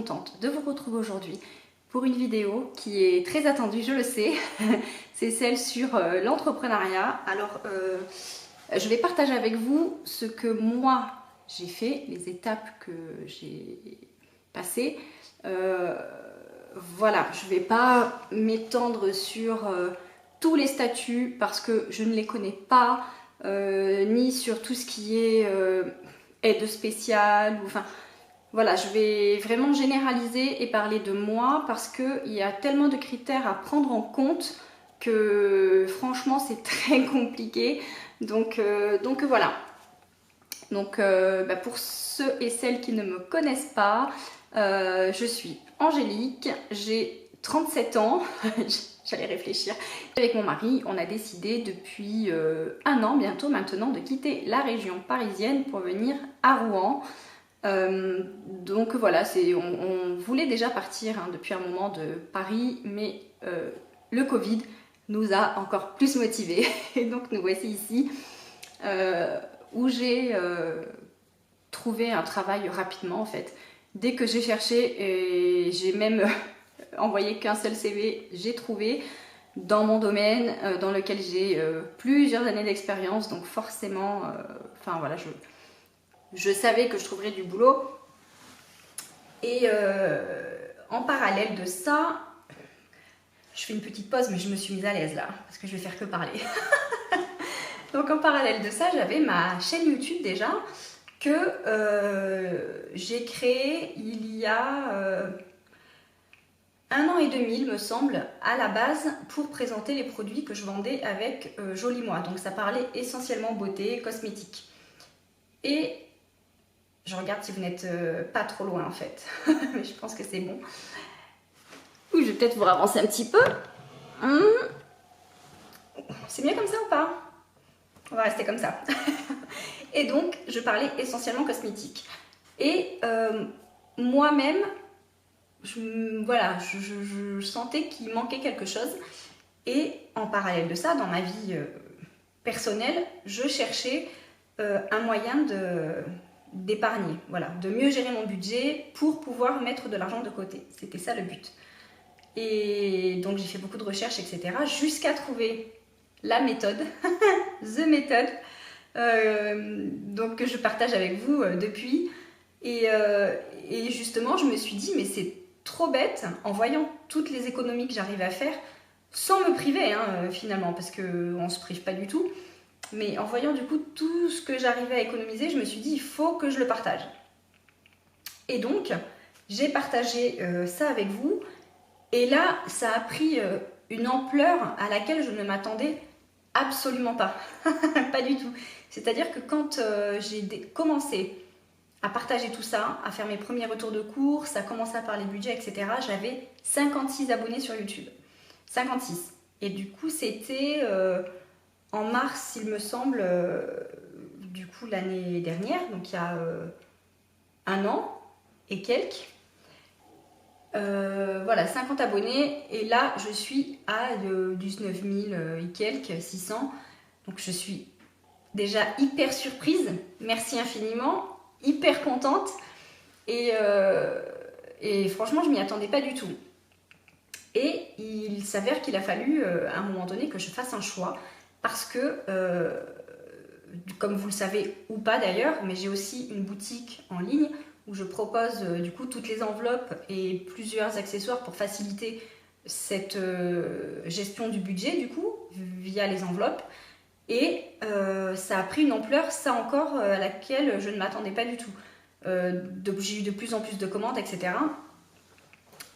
contente de vous retrouver aujourd'hui pour une vidéo qui est très attendue, je le sais. C'est celle sur l'entrepreneuriat. Alors, je vais partager avec vous ce que moi j'ai fait, les étapes que j'ai passées. Voilà, je ne vais pas m'étendre sur tous les statuts parce que je ne les connais pas, ni sur tout ce qui est aide spéciale, ou, enfin, voilà, je vais vraiment généraliser et parler de moi parce qu'il y a tellement de critères à prendre en compte que franchement c'est très compliqué. Donc voilà. Donc pour ceux et celles qui ne me connaissent pas, je suis Angélique, j'ai 37 ans, j'allais réfléchir. Avec mon mari, on a décidé depuis un an bientôt maintenant de quitter la région parisienne pour venir à Rouen. Donc voilà, on voulait déjà partir depuis un moment de Paris, mais le Covid nous a encore plus motivés. Et donc nous voici ici, où j'ai trouvé un travail rapidement en fait. Dès que j'ai cherché, et j'ai même envoyé qu'un seul CV, j'ai trouvé dans mon domaine, dans lequel j'ai plusieurs années d'expérience, donc forcément, enfin voilà, je savais que je trouverais du boulot. Et en parallèle de ça, je fais une petite pause, mais je me suis mise à l'aise là, parce que je vais faire que parler. Donc en parallèle de ça, j'avais ma chaîne YouTube déjà, que j'ai créée il y a un an et demi, il me semble, à la base, pour présenter les produits que je vendais avec Joli Moi. Donc ça parlait essentiellement beauté, cosmétique. Et je regarde si vous n'êtes pas trop loin en fait, mais je pense que c'est bon. Ou je vais peut-être vous avancer un petit peu. C'est mieux comme ça ou pas? On va rester comme ça. Et donc, je parlais essentiellement cosmétique. Et moi-même, je sentais qu'il manquait quelque chose. Et en parallèle de ça, dans ma vie personnelle, je cherchais un moyen d'épargner, voilà, de mieux gérer mon budget pour pouvoir mettre de l'argent de côté. C'était ça le but. Et donc j'ai fait beaucoup de recherches, etc. jusqu'à trouver la méthode, the méthode, donc que je partage avec vous depuis. Et justement, je me suis dit, mais c'est trop bête, en voyant toutes les économies que j'arrive à faire, sans me priver finalement, parce qu'on ne se prive pas du tout. Mais en voyant du coup tout ce que j'arrivais à économiser, je me suis dit il faut que je le partage. Et donc j'ai partagé ça avec vous. Et là, ça a pris une ampleur à laquelle je ne m'attendais absolument pas. Pas du tout. C'est-à-dire que quand j'ai commencé à partager tout ça, à faire mes premiers retours de courses, à commencer à parler budget, etc., j'avais 56 abonnés sur YouTube. 56. Et du coup, c'était en mars, il me semble, du coup l'année dernière, donc il y a un an et quelques. Voilà, 50 abonnés. Et là, je suis à 19 000 et quelques, 600. Donc je suis déjà hyper surprise. Merci infiniment. Hyper contente. Et franchement, je m'y attendais pas du tout. Et il s'avère qu'il a fallu à un moment donné que je fasse un choix. Parce que, comme vous le savez ou pas d'ailleurs, mais j'ai aussi une boutique en ligne où je propose du coup toutes les enveloppes et plusieurs accessoires pour faciliter cette gestion du budget du coup via les enveloppes. Et ça a pris une ampleur, ça encore, à laquelle je ne m'attendais pas du tout. J'ai eu de plus en plus de commandes, etc.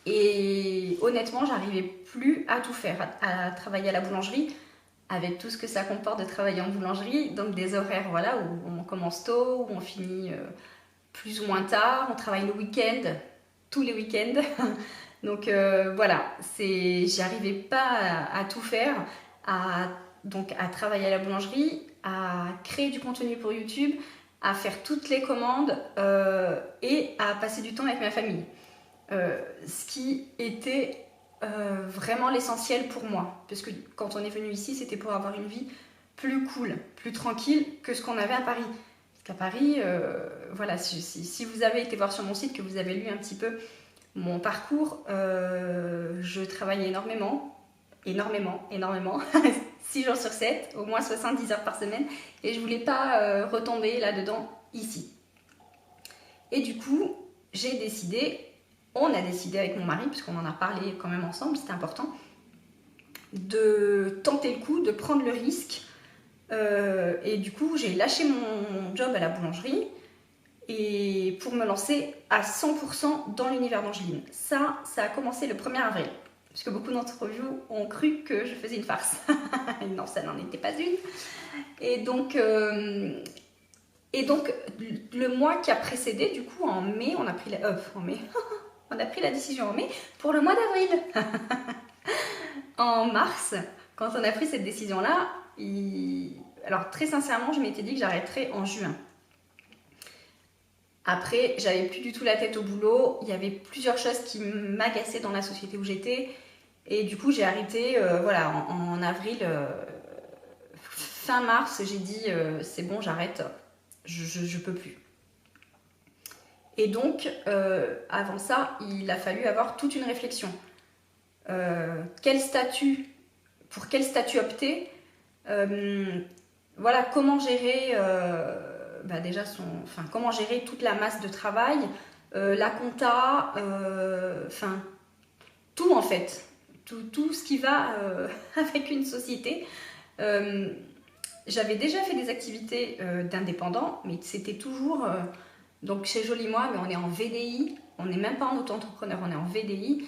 Et honnêtement, j'arrivais plus à tout faire, à travailler à la boulangerie, avec tout ce que ça comporte de travailler en boulangerie, donc des horaires voilà, où on commence tôt, où on finit plus ou moins tard, on travaille le week-end, tous les week-ends. Donc voilà, j'arrivais pas à tout faire, donc à travailler à la boulangerie, à créer du contenu pour YouTube, à faire toutes les commandes et à passer du temps avec ma famille. Ce qui était vraiment l'essentiel pour moi, parce que quand on est venu ici, c'était pour avoir une vie plus cool, plus tranquille que ce qu'on avait à Paris. Parce qu'à Paris, voilà, si vous avez été voir sur mon site, que vous avez lu un petit peu Mon parcours, je travaille énormément, 6 jours sur 7, au moins 70 heures par semaine, et je voulais pas retomber là-dedans ici. Et du coup, on a décidé avec mon mari, parce qu'on en a parlé quand même ensemble, c'était important, de tenter le coup, de prendre le risque. Et du coup, j'ai lâché mon job à la boulangerie et pour me lancer à 100% dans l'univers d'Angeline. Ça a commencé le 1er avril. Parce que beaucoup d'entre vous ont cru que je faisais une farce. Non, ça n'en était pas une. Et donc, le mois qui a précédé, du coup, en mai, on a pris on a pris la décision en mai pour le mois d'avril. En mars, quand on a pris cette décision-là, alors très sincèrement, je m'étais dit que j'arrêterais en juin. Après, j'avais plus du tout la tête au boulot. Il y avait plusieurs choses qui m'agaçaient dans la société où j'étais. Et du coup, j'ai arrêté en avril. Fin mars, j'ai dit c'est bon, j'arrête. Je peux plus. Et donc, avant ça, il a fallu avoir toute une réflexion. Pour quel statut opter, comment gérer comment gérer toute la masse de travail, la compta, tout en fait, tout ce qui va avec une société. J'avais déjà fait des activités d'indépendant, mais c'était toujours donc chez Joli Moi, mais on est en VDI, on n'est même pas en auto-entrepreneur, on est en VDI.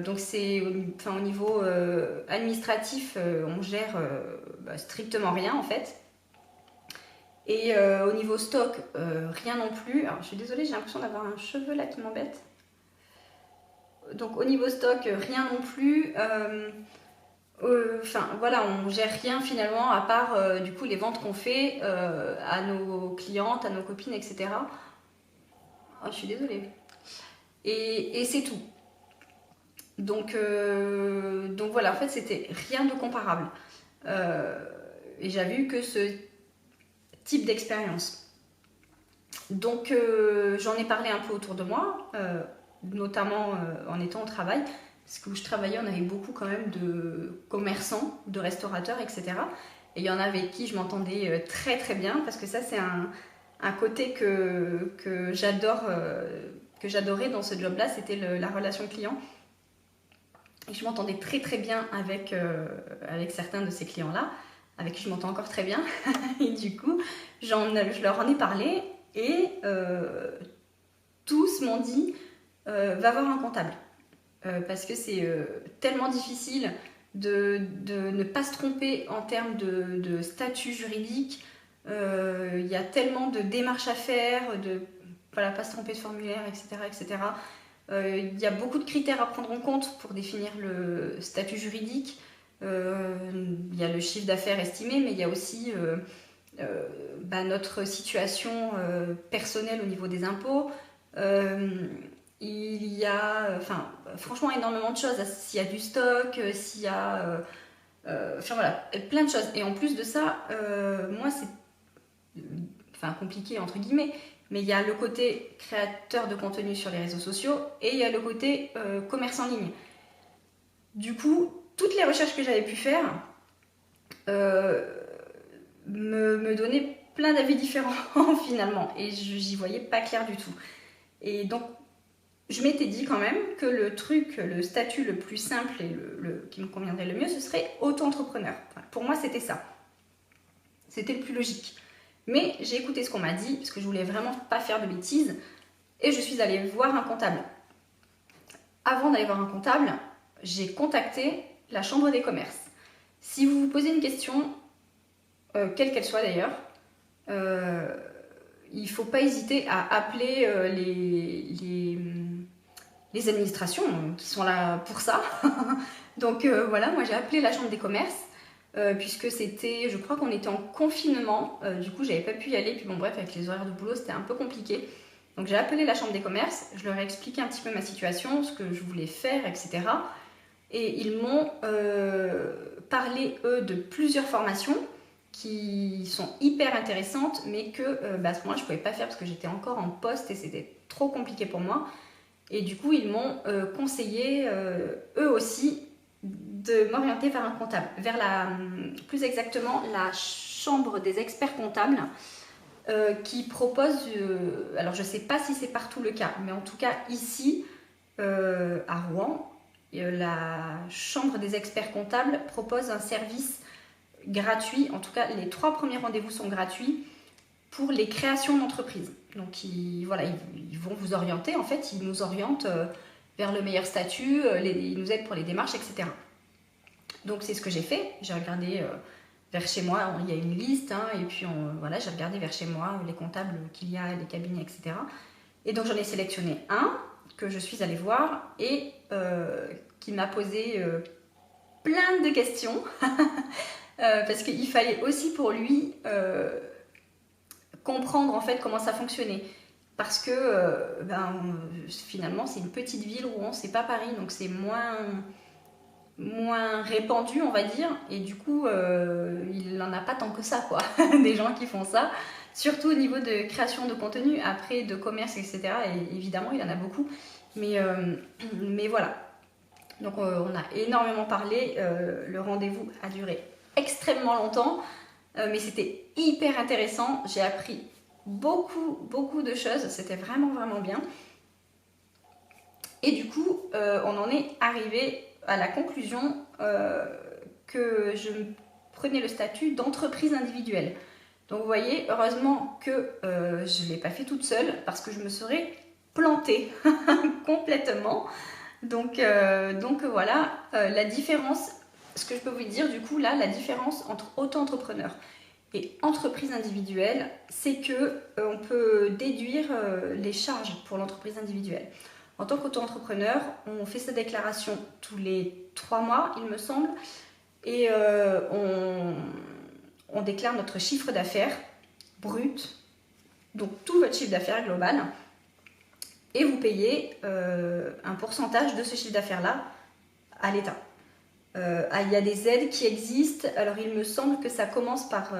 Donc c'est au niveau administratif, on gère strictement rien en fait. Et au niveau stock, rien non plus. Alors je suis désolée, j'ai l'impression d'avoir un cheveu là qui m'embête. Donc au niveau stock, rien non plus. On gère rien finalement à part du coup les ventes qu'on fait à nos clientes, à nos copines, etc. Oh, je suis désolée. Et c'est tout. Donc voilà, en fait, c'était rien de comparable. Et j'avais eu que ce type d'expérience. Donc j'en ai parlé un peu autour de moi, notamment en étant au travail, parce que où je travaillais, on avait beaucoup quand même de commerçants, de restaurateurs, etc. Et il y en avait avec qui je m'entendais très très bien, parce que ça c'est un côté que j'adorais dans ce job-là, c'était la relation client. Et je m'entendais très très bien avec certains de ces clients-là, avec qui je m'entends encore très bien. Et du coup, je leur en ai parlé et tous m'ont dit va voir un comptable. Parce que c'est tellement difficile de ne pas se tromper en termes de statut juridique. Il y a tellement de démarches à faire, pas se tromper de formulaire, etc. etc. Il y a beaucoup de critères à prendre en compte pour définir le statut juridique. Il y a le chiffre d'affaires estimé, mais il y a aussi notre situation personnelle au niveau des impôts. Il y a franchement énormément de choses. S'il y a du stock, s'il y a plein de choses. Et en plus de ça, moi c'est compliqué entre guillemets, mais il y a le côté créateur de contenu sur les réseaux sociaux et il y a le côté commerce en ligne. Du coup, toutes les recherches que j'avais pu faire me donnaient plein d'avis différents finalement, et j'y voyais pas clair du tout. Et donc, je m'étais dit quand même que le statut le plus simple et qui me conviendrait le mieux, ce serait auto-entrepreneur. Pour moi, c'était ça. C'était le plus logique. Mais j'ai écouté ce qu'on m'a dit, parce que je voulais vraiment pas faire de bêtises, et je suis allée voir un comptable. Avant d'aller voir un comptable, j'ai contacté la chambre des commerces. Si vous vous posez une question, quelle qu'elle soit d'ailleurs, il ne faut pas hésiter à appeler les administrations qui sont là pour ça. Donc moi j'ai appelé la chambre des commerces. Puisque c'était, je crois qu'on était en confinement, du coup j'avais pas pu y aller, puis bon bref, avec les horaires de boulot c'était un peu compliqué. Donc j'ai appelé la chambre des commerces, je leur ai expliqué un petit peu ma situation, ce que je voulais faire, etc. Et ils m'ont parlé eux de plusieurs formations qui sont hyper intéressantes, mais que à ce moment-là je pouvais pas faire parce que j'étais encore en poste et c'était trop compliqué pour moi. Et du coup, ils m'ont conseillé, eux aussi, de m'orienter vers un comptable, vers plus exactement la chambre des experts comptables, qui propose, alors je ne sais pas si c'est partout le cas, mais en tout cas ici, à Rouen, la chambre des experts comptables propose un service gratuit, en tout cas les 3 premiers rendez-vous sont gratuits, pour les créations d'entreprises. Donc voilà, ils vont vous orienter, en fait, ils nous orientent vers le meilleur statut, ils nous aident pour les démarches, etc. Donc c'est ce que j'ai fait, j'ai regardé vers chez moi, il y a une liste, hein, et puis voilà, j'ai regardé vers chez moi les comptables qu'il y a, les cabinets, etc. Et donc j'en ai sélectionné un que je suis allée voir et qui m'a posé plein de questions parce qu'il fallait aussi pour lui comprendre en fait comment ça fonctionnait. Parce que finalement c'est une petite ville, Rouen, c'est pas Paris, donc c'est moins répandu on va dire, et du coup il n'en a pas tant que ça quoi, des gens qui font ça, surtout au niveau de création de contenu, après de commerce etc. Et évidemment il y en a beaucoup, mais voilà. Donc on a énormément parlé, le rendez-vous a duré extrêmement longtemps, mais c'était hyper intéressant, j'ai appris beaucoup de choses, c'était vraiment bien. Et du coup, on en est arrivé à la conclusion que je prenais le statut d'entreprise individuelle. Donc vous voyez, heureusement que je ne l'ai pas fait toute seule parce que je me serais plantée complètement. Donc voilà, la différence, ce que je peux vous dire du coup là, la différence entre auto-entrepreneur et entreprise individuelle, c'est que on peut déduire les charges pour l'entreprise individuelle. En tant qu'auto-entrepreneur, on fait sa déclaration tous les 3 mois, il me semble, et on déclare notre chiffre d'affaires brut, donc tout votre chiffre d'affaires global, et vous payez un pourcentage de ce chiffre d'affaires-là à l'État. Il y a des aides qui existent, alors il me semble que ça commence par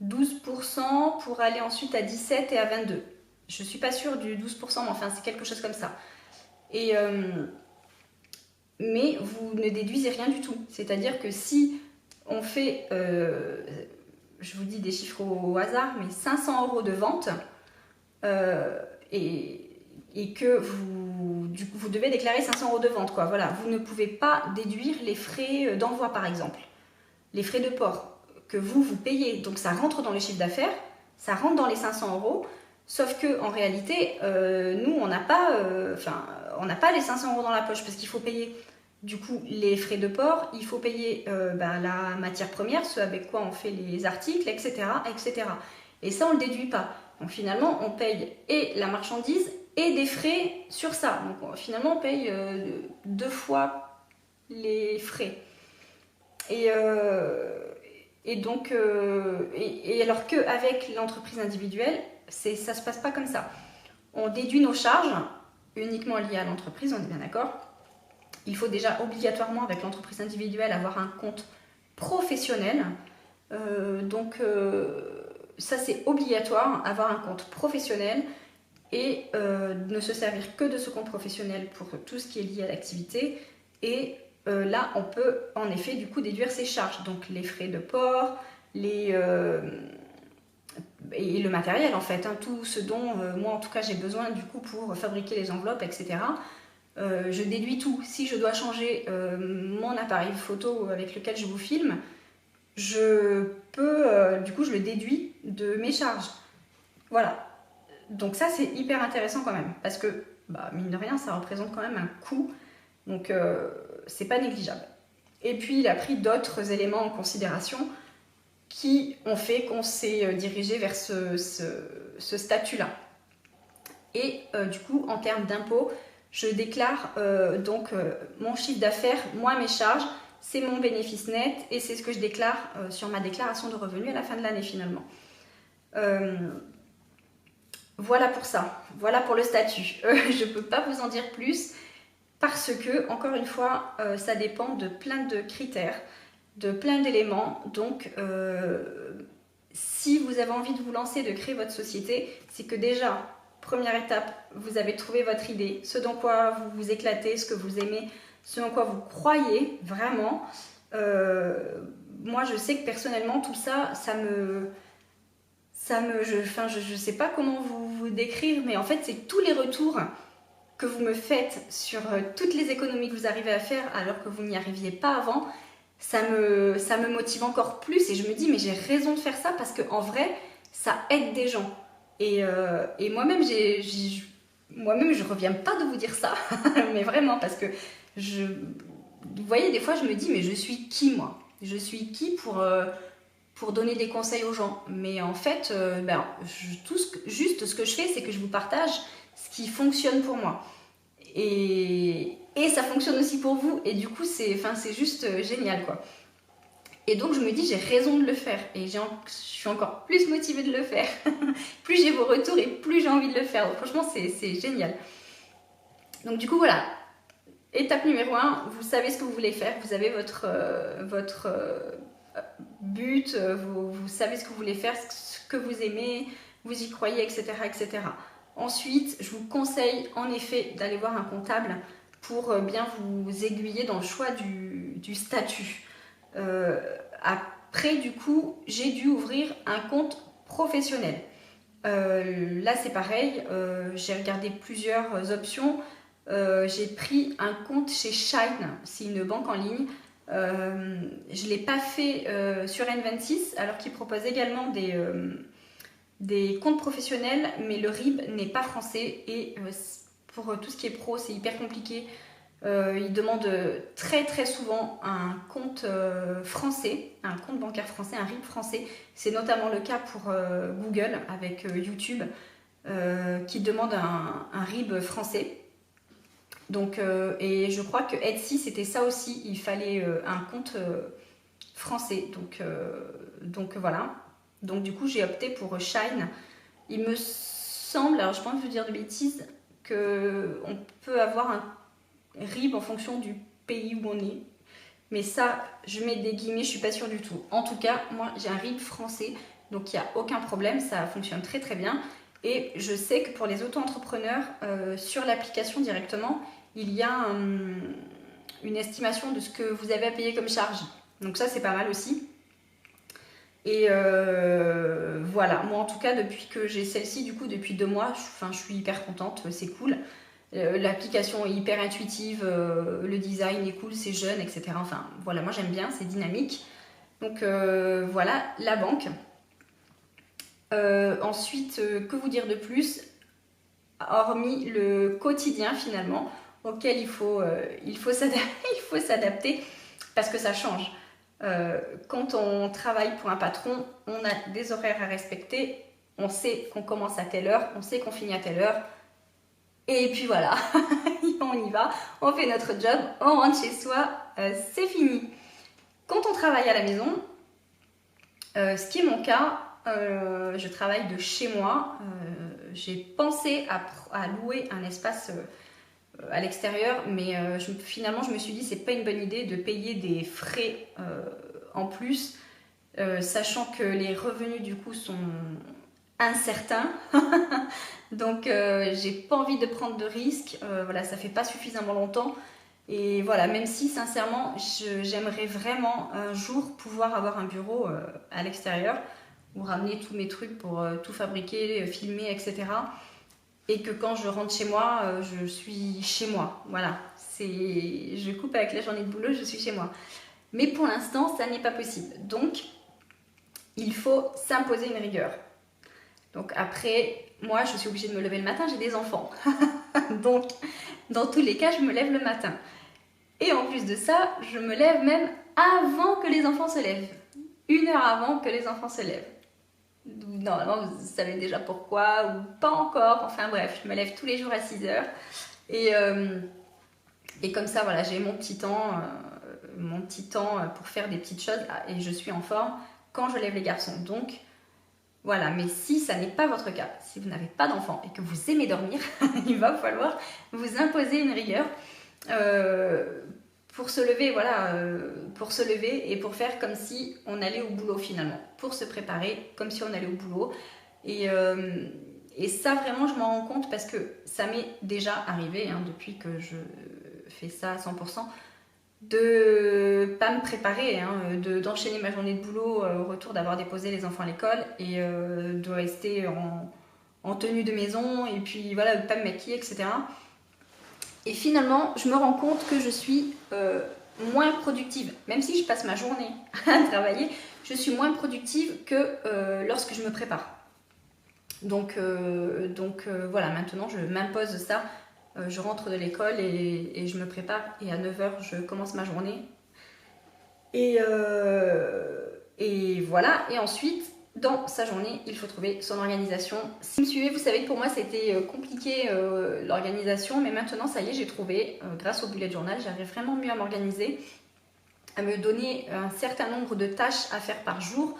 12% pour aller ensuite à 17 et à 22. Je ne suis pas sûre du 12%, mais enfin c'est quelque chose comme ça. Mais vous ne déduisez rien du tout. C'est-à-dire que si on fait, je vous dis des chiffres au hasard, mais 500 € de vente, et que vous devez déclarer 500 € de vente, quoi. Voilà, vous ne pouvez pas déduire les frais d'envoi, par exemple, les frais de port que vous payez. Donc ça rentre dans le chiffre d'affaires, ça rentre dans les 500 €, sauf que en réalité, nous, on n'a pas les 500 € dans la poche parce qu'il faut payer du coup les frais de port, il faut payer la matière première, ce avec quoi on fait les articles, etc., etc. Et ça, on ne le déduit pas. Donc finalement, on paye et la marchandise et des frais sur ça. Donc finalement, on paye 2 fois les frais. Et donc, alors qu'avec l'entreprise individuelle, ça ne se passe pas comme ça. On déduit nos charges uniquement liées à l'entreprise, on est bien d'accord. Il faut déjà obligatoirement, avec l'entreprise individuelle, avoir un compte professionnel. Ça c'est obligatoire, avoir un compte professionnel et ne se servir que de ce compte professionnel pour tout ce qui est lié à l'activité. Et là, on peut en effet du coup déduire ses charges, donc les frais de port, et le matériel en fait, hein, tout ce dont moi en tout cas j'ai besoin du coup pour fabriquer les enveloppes, etc. Je déduis tout. Si je dois changer mon appareil photo avec lequel je vous filme, je peux, du coup je le déduis de mes charges. Voilà. Donc ça c'est hyper intéressant quand même, parce que mine de rien ça représente quand même un coût, donc c'est pas négligeable. Et puis il a pris d'autres éléments en considération qui ont fait qu'on s'est dirigé vers ce statut-là. Et du coup en termes d'impôts, je déclare mon chiffre d'affaires, moins mes charges, c'est mon bénéfice net et c'est ce que je déclare sur ma déclaration de revenus à la fin de l'année finalement. Voilà pour ça, voilà pour le statut. Je ne peux pas vous en dire plus parce que, encore une fois, ça dépend de plein de critères, de plein d'éléments. Donc, si vous avez envie de vous lancer, de créer votre société, c'est que déjà, première étape, vous avez trouvé votre idée, ce dans quoi vous vous éclatez, ce que vous aimez, ce en quoi vous croyez vraiment. Moi, je sais que personnellement, tout ça, je sais pas comment vous décrire, mais en fait, c'est tous les retours que vous me faites sur toutes les économies que vous arrivez à faire alors que vous n'y arriviez pas avant. Ça me motive encore plus et je me dis, mais j'ai raison de faire ça parce qu'en vrai, ça aide des gens. Et moi-même, moi-même, je reviens pas de vous dire ça, mais vraiment, parce que vous voyez, des fois, je me dis, mais je suis qui, moi? Je suis qui pour donner des conseils aux gens? Mais en fait, juste ce que je fais, c'est que je vous partage ce qui fonctionne pour moi. Et ça fonctionne aussi pour vous, et du coup, c'est juste génial, quoi. Et donc je me dis, j'ai raison de le faire. Et je suis encore plus motivée de le faire. Plus j'ai vos retours et plus j'ai envie de le faire. Donc franchement, c'est génial. Donc du coup, voilà. Étape numéro 1, vous savez ce que vous voulez faire. Vous avez votre but. Vous savez ce que vous voulez faire, ce que vous aimez. Vous y croyez, etc., etc. Ensuite, je vous conseille en effet d'aller voir un comptable pour bien vous aiguiller dans le choix du statut. Après, du coup, j'ai dû ouvrir un compte professionnel. Là, c'est pareil, j'ai regardé plusieurs options. J'ai pris un compte chez Shine, c'est une banque en ligne. Je ne l'ai pas fait sur N26, alors qu'ils proposent également des comptes professionnels, mais le RIB n'est pas français et pour tout ce qui est pro, c'est hyper compliqué. Ils demandent très très souvent un compte français, un compte bancaire français, un RIB français. C'est notamment le cas pour Google avec YouTube qui demande un RIB français. Donc, et je crois que Etsy c'était ça aussi, il fallait un compte français. Donc voilà. Donc du coup j'ai opté pour Shine. Il me semble, alors je pense vous dire de bêtises, qu'on peut avoir un RIB en fonction du pays où on est. Mais ça, je mets des guillemets, je suis pas sûre du tout. En tout cas, moi j'ai un RIB français, donc il n'y a aucun problème, ça fonctionne très très bien. Et je sais que pour les auto-entrepreneurs, sur l'application directement, il y a une estimation de ce que vous avez à payer comme charge. Donc ça c'est pas mal aussi. Et voilà, moi en tout cas depuis que j'ai celle-ci, du coup depuis 2 mois, je suis hyper contente, c'est cool. L'application est hyper intuitive, le design est cool, c'est jeune, etc. Enfin voilà, moi j'aime bien, c'est dynamique. Donc voilà, la banque. Ensuite, que vous dire de plus, hormis le quotidien finalement, auquel il faut s'adapter parce que ça change. Quand on travaille pour un patron, on a des horaires à respecter, on sait qu'on commence à telle heure, on sait qu'on finit à telle heure, et puis voilà, on y va, on fait notre job, on rentre chez soi, c'est fini. Quand on travaille à la maison, ce qui est mon cas, je travaille de chez moi, j'ai pensé à louer un espace à l'extérieur, mais finalement je me suis dit c'est pas une bonne idée de payer des frais en plus, sachant que les revenus du coup sont incertains. Donc j'ai pas envie de prendre de risques, voilà, ça fait pas suffisamment longtemps. Et voilà, même si sincèrement j'aimerais vraiment un jour pouvoir avoir un bureau à l'extérieur ou ramener tous mes trucs pour tout fabriquer, filmer, etc. Et que quand je rentre chez moi, je suis chez moi. Voilà, je coupe avec la journée de boulot, je suis chez moi. Mais pour l'instant, ça n'est pas possible. Donc, il faut s'imposer une rigueur. Donc après, moi, je suis obligée de me lever le matin, j'ai des enfants. Donc, dans tous les cas, je me lève le matin. Et en plus de ça, je me lève même avant que les enfants se lèvent. 1 heure avant que les enfants se lèvent. Normalement, vous savez déjà pourquoi, ou pas encore. Enfin bref, je me lève tous les jours à 6 heures. Et comme ça, voilà, j'ai mon petit temps pour faire des petites choses. Et je suis en forme quand je lève les garçons. Donc, voilà. Mais si ça n'est pas votre cas, si vous n'avez pas d'enfants et que vous aimez dormir, il va falloir vous imposer une rigueur. Pour se lever, voilà, pour se lever et pour faire comme si on allait au boulot finalement, pour se préparer comme si on allait au boulot. Et Et ça, vraiment, je m'en rends compte parce que ça m'est déjà arrivé, hein, depuis que je fais ça à 100%, de pas me préparer, hein, d'enchaîner ma journée de boulot au retour d'avoir déposé les enfants à l'école et de rester en tenue de maison et puis voilà, de pas me maquiller, etc. Et finalement, je me rends compte que je suis moins productive. Même si je passe ma journée à travailler, je suis moins productive que lorsque je me prépare. Donc voilà, maintenant je m'impose ça. Je rentre de l'école et je me prépare et à 9 h je commence ma journée. Et voilà, et ensuite, dans sa journée, il faut trouver son organisation. Si vous me suivez, vous savez que pour moi c'était compliqué l'organisation, mais maintenant ça y est, j'ai trouvé, grâce au bullet journal, j'arrive vraiment mieux à m'organiser, à me donner un certain nombre de tâches à faire par jour.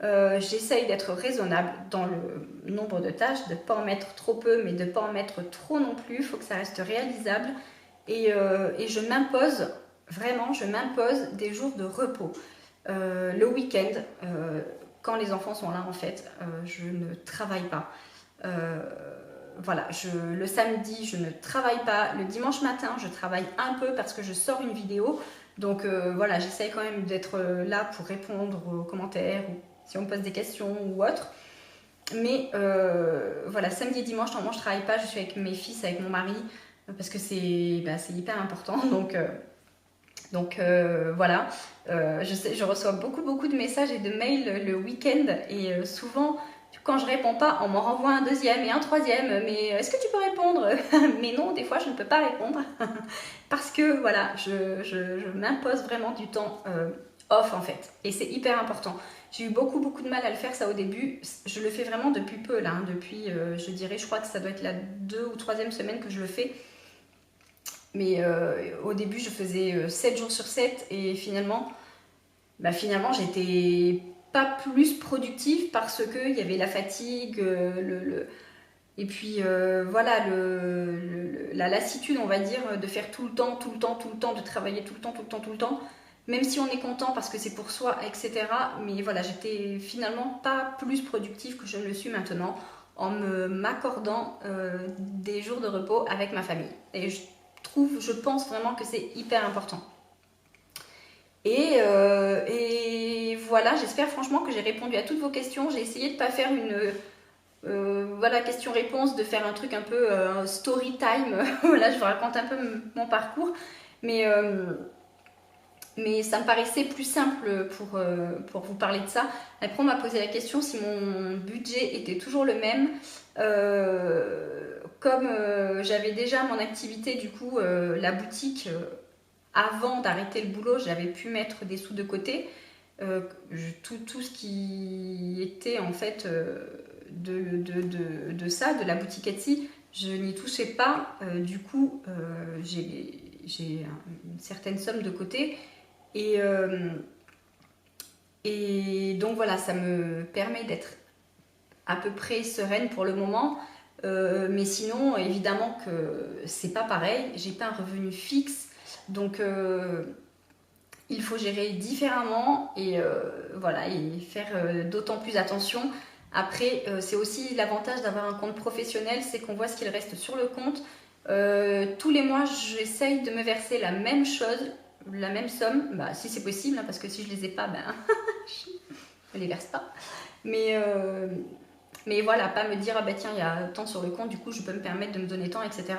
J'essaye d'être raisonnable dans le nombre de tâches, de ne pas en mettre trop peu, mais de ne pas en mettre trop non plus. Il faut que ça reste réalisable. Et je m'impose, vraiment, je m'impose des jours de repos. Le week-end, quand les enfants sont là, en fait, je ne travaille pas. Voilà, le samedi, je ne travaille pas. Le dimanche matin, je travaille un peu parce que je sors une vidéo. Donc voilà, j'essaye quand même d'être là pour répondre aux commentaires ou si on me pose des questions ou autre. Mais voilà, samedi et dimanche, normalement, je travaille pas. Je suis avec mes fils, avec mon mari, parce que c'est hyper important. Donc voilà, je reçois beaucoup de messages et de mails le week-end et souvent quand je réponds pas, on m'en renvoie un deuxième et un troisième, mais est-ce que tu peux répondre? Mais non, des fois je ne peux pas répondre parce que voilà, je m'impose vraiment du temps off en fait et c'est hyper important. J'ai eu beaucoup de mal à le faire ça au début, je le fais vraiment depuis peu là, hein, depuis je dirais, je crois que ça doit être la 2e ou 3e semaine que je le fais. Mais au début, je faisais 7 jours sur 7 et finalement j'étais pas plus productive parce qu'il y avait la fatigue, et puis voilà, la lassitude, on va dire, de faire tout le temps, de travailler tout le temps, même si on est content parce que c'est pour soi, etc. Mais voilà, j'étais finalement pas plus productive que je ne le suis maintenant en m'accordant des jours de repos avec ma famille. Et je pense vraiment que c'est hyper important. Et voilà, j'espère franchement que j'ai répondu à toutes vos questions. J'ai essayé de ne pas faire une question-réponse, de faire un truc un peu story time. Voilà, je vous raconte un peu mon parcours. Mais ça me paraissait plus simple pour vous parler de ça. Après, on m'a posé la question si mon budget était toujours le même. Comme j'avais déjà mon activité, du coup, la boutique, avant d'arrêter le boulot, j'avais pu mettre des sous de côté. Tout ce qui était en fait de ça, de la boutique Etsy, je n'y touchais pas. Du coup, j'ai une certaine somme de côté. Et donc voilà, ça me permet d'être à peu près sereine pour le moment. Mais sinon, évidemment que c'est pas pareil. J'ai pas un revenu fixe. Donc il faut gérer différemment et voilà, et faire d'autant plus attention. Après, c'est aussi l'avantage d'avoir un compte professionnel, c'est qu'on voit ce qu'il reste sur le compte. Tous les mois, j'essaye de me verser la même chose, la même somme, si c'est possible, hein, parce que si je les ai pas, je ne les verse pas. Mais voilà, pas me dire, tiens, il y a tant sur le compte, du coup je peux me permettre de me donner tant, etc.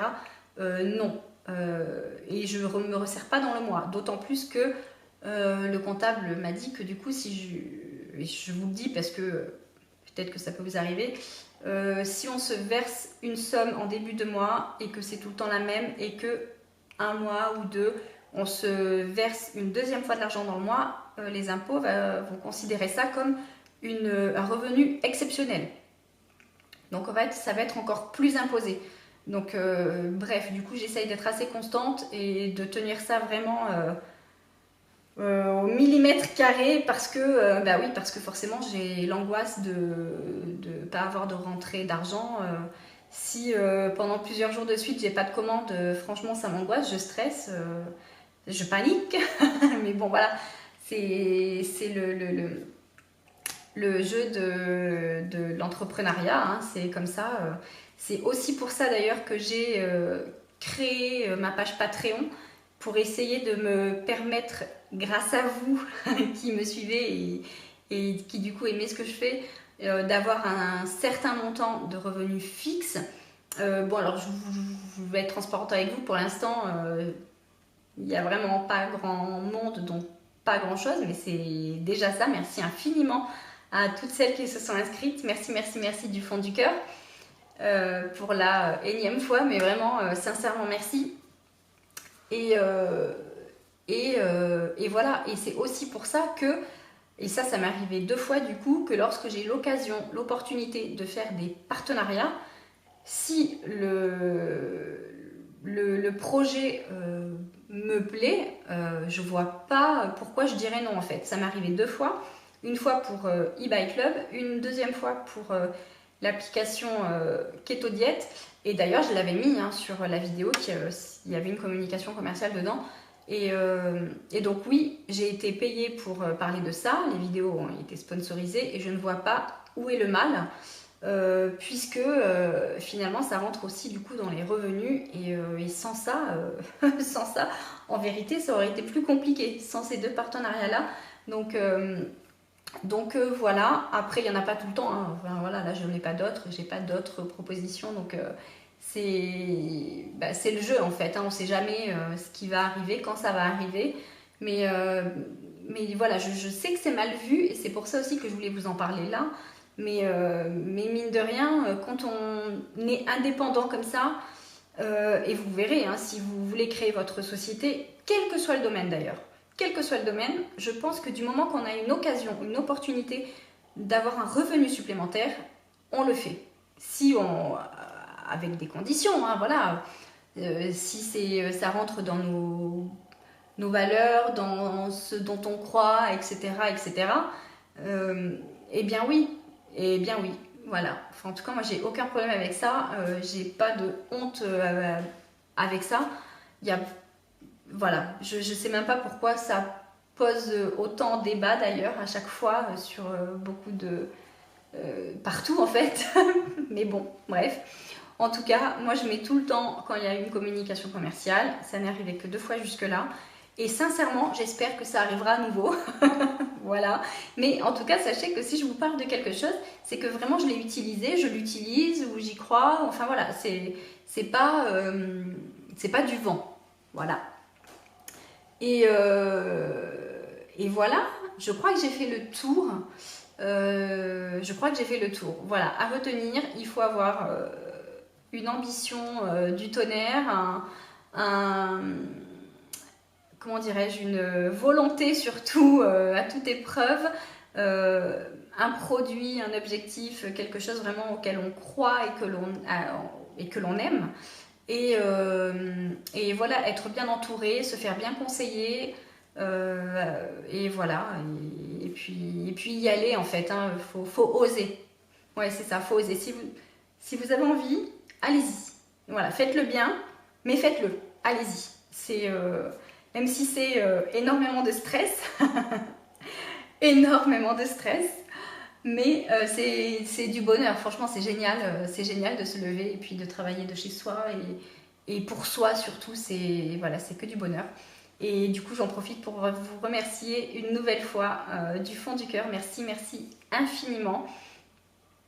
Non. Et je ne me resserre pas dans le mois, d'autant plus que le comptable m'a dit que du coup, je vous le dis parce que peut-être que ça peut vous arriver, si on se verse une somme en début de mois et que c'est tout le temps la même et que un mois ou deux, on se verse une deuxième fois de l'argent dans le mois, les impôts vont considérer ça comme un revenu exceptionnel. Donc en fait, ça va être encore plus imposé. Donc bref, du coup, j'essaye d'être assez constante et de tenir ça vraiment au millimètre carré parce que, oui, parce que forcément, j'ai l'angoisse de ne pas avoir de rentrée d'argent. Si pendant plusieurs jours de suite, j'ai pas de commande, franchement, ça m'angoisse, je stresse, je panique. Mais bon, voilà, c'est le jeu de l'entrepreneuriat, hein, c'est comme ça. C'est aussi pour ça d'ailleurs que j'ai créé ma page Patreon, pour essayer de me permettre, grâce à vous qui me suivez et qui du coup aimez ce que je fais, d'avoir un certain montant de revenus fixes. Bon, alors je vais être transparente avec vous, pour l'instant il n'y a vraiment pas grand monde, donc pas grand chose, mais c'est déjà ça. Merci infiniment à toutes celles qui se sont inscrites. Merci, merci, merci du fond du cœur pour la énième fois, mais vraiment sincèrement merci. Et voilà, et c'est aussi pour ça que, et ça m'est arrivé 2 fois du coup, que lorsque j'ai l'occasion, l'opportunité de faire des partenariats, si le projet me plaît, je vois pas pourquoi je dirais non en fait. Ça m'est arrivé 2 fois, une fois pour eBay Club, une deuxième fois pour l'application Keto Diet. Et d'ailleurs, je l'avais mis hein, sur la vidéo, il y avait une communication commerciale dedans. Et donc oui, j'ai été payée pour parler de ça. Les vidéos ont été sponsorisées et je ne vois pas où est le mal, puisque finalement, ça rentre aussi du coup dans les revenus. Et sans ça, sans ça, en vérité, ça aurait été plus compliqué sans ces 2 partenariats-là. Donc voilà, après il n'y en a pas tout le temps, hein. Enfin, voilà, là je n'en ai pas d'autres, j'ai pas d'autres propositions, donc c'est le jeu en fait, hein. On ne sait jamais ce qui va arriver, quand ça va arriver, mais voilà, je sais que c'est mal vu et c'est pour ça aussi que je voulais vous en parler là, mais mine de rien, quand on est indépendant comme ça, et vous verrez, hein, si vous voulez créer votre société, quel que soit le domaine d'ailleurs, quel que soit le domaine, je pense que du moment qu'on a une occasion, une opportunité d'avoir un revenu supplémentaire, on le fait. Avec des conditions, hein, voilà. Si ça rentre dans nos valeurs, dans ce dont on croit, etc., etc., eh bien oui, voilà. Enfin, en tout cas, moi, j'ai aucun problème avec ça. J'ai pas de honte avec ça. Voilà, je sais même pas pourquoi ça pose autant débat d'ailleurs à chaque fois sur beaucoup de... partout en fait. Mais bon, bref. En tout cas, moi je mets tout le temps quand il y a une communication commerciale. Ça n'est arrivé que 2 fois jusque-là. Et sincèrement, j'espère que ça arrivera à nouveau. Voilà. Mais en tout cas, sachez que si je vous parle de quelque chose, c'est que vraiment je l'ai utilisé, je l'utilise ou j'y crois. Enfin voilà, c'est pas du vent. Voilà. Et voilà, je crois que j'ai fait le tour. Voilà, à retenir, il faut avoir une ambition du tonnerre, comment dirais-je, une volonté surtout à toute épreuve, un produit, un objectif, quelque chose vraiment auquel on croit et que l'on aime. Et voilà, être bien entouré, se faire bien conseiller, et voilà, et puis y aller en fait, hein, faut oser. Ouais, c'est ça, faut oser. Si vous avez envie, allez-y. Voilà, faites-le bien, mais faites-le, allez-y. Même si c'est énormément de stress, énormément de stress, mais c'est du bonheur. Franchement, c'est génial de se lever et puis de travailler de chez soi et pour soi surtout, c'est que du bonheur. Et du coup, j'en profite pour vous remercier une nouvelle fois du fond du cœur. Merci infiniment.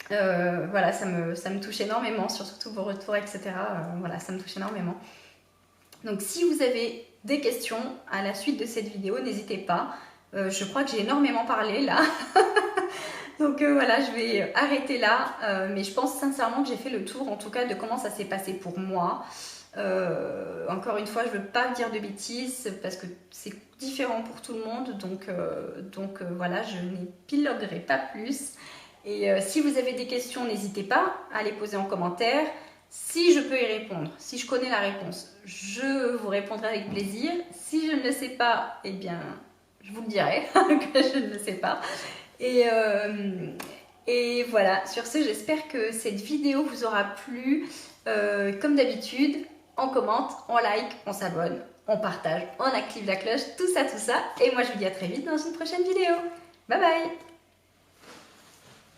Voilà, ça me touche énormément, surtout vos retours, etc. Voilà, ça me touche énormément. Donc, si vous avez des questions à la suite de cette vidéo, n'hésitez pas. Je crois que j'ai énormément parlé là. Donc voilà, je vais arrêter là. Mais je pense sincèrement que j'ai fait le tour, en tout cas, de comment ça s'est passé pour moi. Encore une fois, je ne veux pas dire de bêtises parce que c'est différent pour tout le monde. Donc voilà, je n'épiloguerai pas plus. Et si vous avez des questions, n'hésitez pas à les poser en commentaire. Si je peux y répondre, si je connais la réponse, je vous répondrai avec plaisir. Si je ne le sais pas, eh bien, je vous le dirai que je ne le sais pas. Et voilà, sur ce, j'espère que cette vidéo vous aura plu. Comme d'habitude, on commente, on like, on s'abonne, on partage, on active la cloche, tout ça. Et moi, je vous dis à très vite dans une prochaine vidéo. Bye bye!